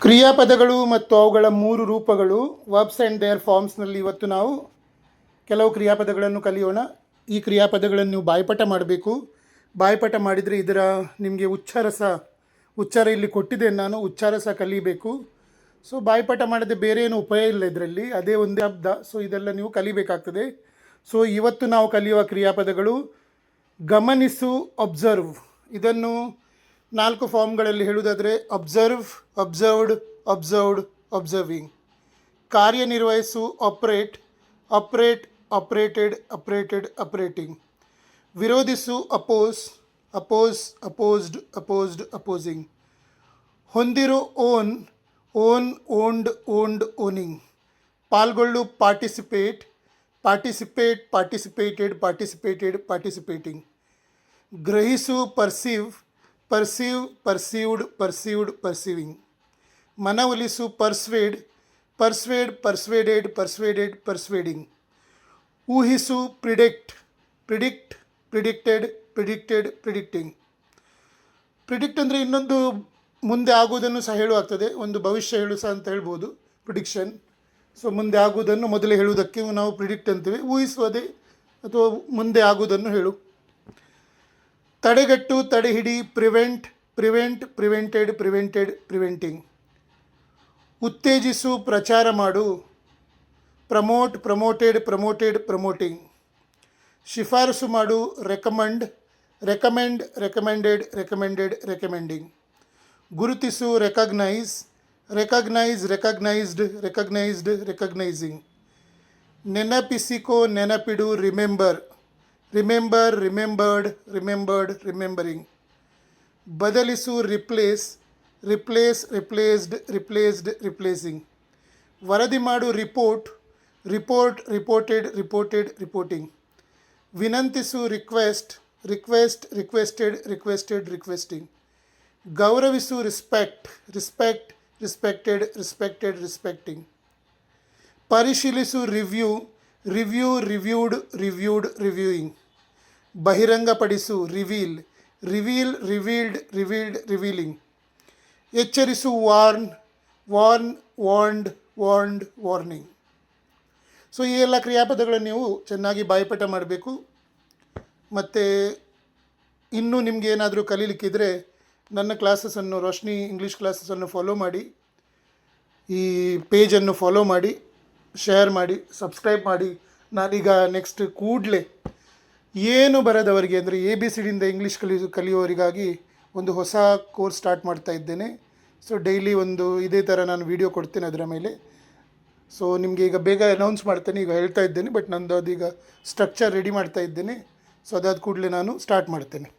ಕ್ರಿಯಾಪದಗಳು ಮತ್ತು ಅವುಗಳ ಮೂರು ರೂಪಗಳು ವರ್ಬ್ಸ್ ಆ್ಯಂಡ್ ದೇರ್ ಫಾರ್ಮ್ಸ್ನಲ್ಲಿ ಇವತ್ತು ನಾವು ಕೆಲವು ಕ್ರಿಯಾಪದಗಳನ್ನು ಕಲಿಯೋಣ. ಈ ಕ್ರಿಯಾಪದಗಳನ್ನು ನೀವು ಬಾಯ್ಪಾಠ ಮಾಡಬೇಕು. ಬಾಯ್ಪಾಠ ಮಾಡಿದರೆ ಇದರ ನಿಮಗೆ ಉಚ್ಚಾರ ಇಲ್ಲಿ ಕೊಟ್ಟಿದ್ದೇನೆ ನಾನು, ಉಚ್ಚಾರ ಸಹ ಕಲಿಬೇಕು. ಸೊ ಬಾಯ್ಪಾಠ ಮಾಡದೆ ಬೇರೆ ಏನು ಉಪಯೋಗ ಇಲ್ಲ ಇದರಲ್ಲಿ, ಅದೇ ಒಂದೇ ಶಬ್ದ. ಸೊ ಇದೆಲ್ಲ ನೀವು ಕಲಿಬೇಕಾಗ್ತದೆ. ಸೊ ಇವತ್ತು ನಾವು ಕಲಿಯುವ ಕ್ರಿಯಾಪದಗಳು ಗಮನಿಸು, ಅಬ್ಸರ್ವ್. ಇದನ್ನು 4 ಫಾರ್ಮ್ಗಳಲ್ಲಿ ಹೇಳುವುದಾದರೆ ಅಬ್ಸರ್ವ್, ಅಬ್ಸರ್ವ್ಡ್, ಅಬ್ಸರ್ವ್ಡ್, ಅಬ್ಸರ್ವಿಂಗ್. ಕಾರ್ಯನಿರ್ವಹಿಸು, operate, operate, operated, operated, operating. ವಿರೋಧಿಸು, oppose, oppose, opposed, opposed, opposing. ಹೊಂದಿರು, own, own, owned, owned, owning. ಪಾಲ್ಗೊಳ್ಳು, participate, participate, participated, participated, participating. ಗ್ರಹಿಸು, perceive, perceive, perceived, perceived, perceiving. ಮನವೊಲಿಸು, persuade, persuade, persuaded, persuaded, persuading. ಊಹಿಸು, predict, predict, predicted, predicted, predicting. Predict ಅಂದರೆ ಇನ್ನೊಂದು ಮುಂದೆ ಆಗುವುದನ್ನು ಸಹ ಹೇಳುವಾಗ್ತದೆ, ಒಂದು ಭವಿಷ್ಯ ಹೇಳು ಸಹ ಅಂತ ಹೇಳ್ಬೋದು, ಪ್ರಿಡಿಕ್ಷನ್. ಸೊ ಮುಂದೆ ಆಗುವುದನ್ನು ಮೊದಲೇ ಹೇಳುವುದಕ್ಕೆ ನಾವು ಪ್ರಿಡಿಕ್ಟ್ ಅಂತೀವಿ. ಊಹಿಸುವುದೇ ಅಥವಾ ಮುಂದೆ ಆಗುವುದನ್ನು ಹೇಳು. ತಡೆಗಟ್ಟು, ತಡೆಹಿಡಿ, prevent, prevent, prevented, prevented, preventing. ಉತ್ತೇಜಿಸು, ಪ್ರಚಾರ ಮಾಡು, ಪ್ರಮೋಟ್, ಪ್ರಮೋಟೆಡ್, ಪ್ರಮೋಟೆಡ್, ಪ್ರಮೋಟಿಂಗ್. ಶಿಫಾರಸು ಮಾಡು, recommend, recommend, recommended, recommended, recommending. ಗುರುತಿಸು, recognise, recognise, recognised, recognised, recognising. ನೆನಪಿಸಿಕೋ, ನೆನಪಿಡು, remember, remember, remembered, remembered, remembering. ಬದಲಿಸು, replace, replace, replaced, replaced, replacing. ವರದಿ ಮಾಡು, report, report, reported, reported, reporting. ವಿನಂತಿಸು, request, request, requested, requested, requesting. ಗೌರವಿಸು, respect, respect, respected, respected, respecting. ಪರಿಶೀಲಿಸು, review, review, reviewed, reviewed, reviewing. ಬಹಿರಂಗಪಡಿಸು, reveal, reveal, revealed, revealed, revealing. ಎಚ್ಚರಿಸು, warn, warn, warned, warned, warning. So ಈ ಎಲ್ಲ ಕ್ರಿಯಾಪದಗಳನ್ನು ನೀವು ಚೆನ್ನಾಗಿ ಬಾಯ್ಪಾಠ ಮಾಡಬೇಕು. ಮತ್ತು ಇನ್ನೂ ನಿಮಗೆ ಏನಾದರೂ ಕಲೀಲಿಕ್ಕಿದ್ರೆ ನನ್ನ ಕ್ಲಾಸಸನ್ನು, ರೋಶ್ನಿ ಇಂಗ್ಲೀಷ್ ಕ್ಲಾಸಸನ್ನು ಫಾಲೋ ಮಾಡಿ, ಈ ಪೇಜನ್ನು ಫಾಲೋ ಮಾಡಿ, ಶೇರ್ ಮಾಡಿ, ಸಬ್ಸ್ಕ್ರೈಬ್ ಮಾಡಿ. ನಾನೀಗ ನೆಕ್ಸ್ಟ್ ಕೂಡಲೇ ಏನು ಬರದವರಿಗೆ ಅಂದರೆ ABCಡಿಂದ ಇಂಗ್ಲೀಷ್ ಕಲಿಯುವವರಿಗಾಗಿ ಒಂದು ಹೊಸ ಕೋರ್ಸ್ ಸ್ಟಾರ್ಟ್ ಮಾಡ್ತಾ ಇದ್ದೇನೆ. ಸೊ ಡೈಲಿ ಒಂದು ಇದೇ ಥರ ನಾನು ವೀಡಿಯೋ ಕೊಡ್ತೇನೆ ಅದರ ಮೇಲೆ. ಸೊ ನಿಮಗೆ ಈಗ ಬೇಗ ಅನೌನ್ಸ್ ಮಾಡ್ತೇನೆ, ಈಗ ಹೇಳ್ತಾ ಇದ್ದೇನೆ, ಬಟ್ ನಂದು ಅದೀಗ ಸ್ಟ್ರಕ್ಚರ್ ರೆಡಿ ಮಾಡ್ತಾ ಇದ್ದೇನೆ. ಸೊ ಅದಾದ ಕೂಡಲೇ ನಾನು ಸ್ಟಾರ್ಟ್ ಮಾಡ್ತೇನೆ.